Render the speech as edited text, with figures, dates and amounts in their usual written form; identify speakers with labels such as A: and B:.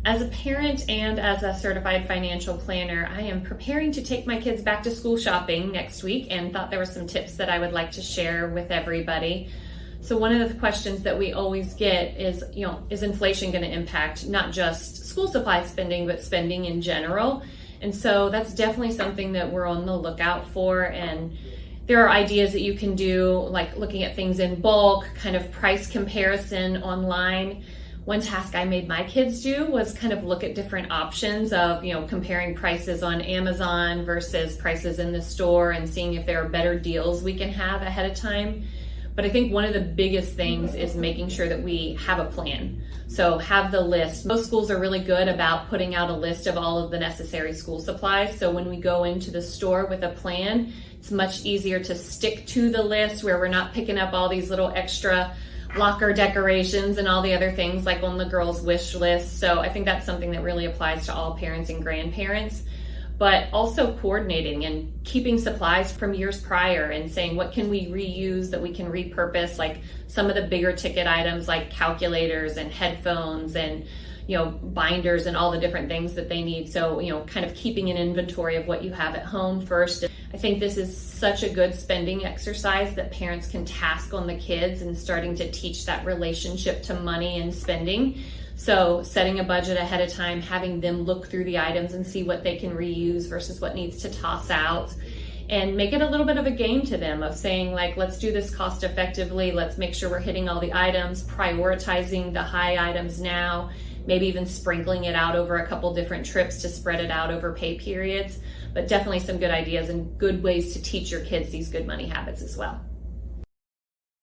A: As a parent and as a certified financial planner, I am preparing to take my kids back to school shopping next week and thought there were some tips that I would like to share with everybody. So one of the questions that we always get is, is inflation going to impact not just school supply spending, but spending in general? And so that's definitely something that we're on the lookout for. And there are ideas that you can do, like looking at things in bulk, kind of price comparison online. One task I made my kids do was kind of look at different options of, comparing prices on Amazon versus prices in the store and seeing if there are better deals we can have ahead of time. But I think one of the biggest things is making sure that we have a plan. So have the list. Most schools are really good about putting out a list of all of the necessary school supplies. So when we go into the store with a plan, it's much easier to stick to the list where we're not picking up all these little extra locker decorations and all the other things like on the girls' wish list. So I think that's something that really applies to all parents and grandparents, but also coordinating and keeping supplies from years prior and saying, what can we reuse that we can repurpose? Like some of the bigger ticket items like calculators and headphones and binders and all the different things that they need. So, kind of keeping an inventory of what you have at home first. I think this is such a good spending exercise that parents can task on the kids and starting to teach that relationship to money and spending. So setting a budget ahead of time, having them look through the items and see what they can reuse versus what needs to toss out. And make it a little bit of a game to them of saying, like, let's do this cost effectively. Let's make sure we're hitting all the items, prioritizing the high items now, maybe even sprinkling it out over a couple different trips to spread it out over pay periods. But definitely some good ideas and good ways to teach your kids these good money habits as well.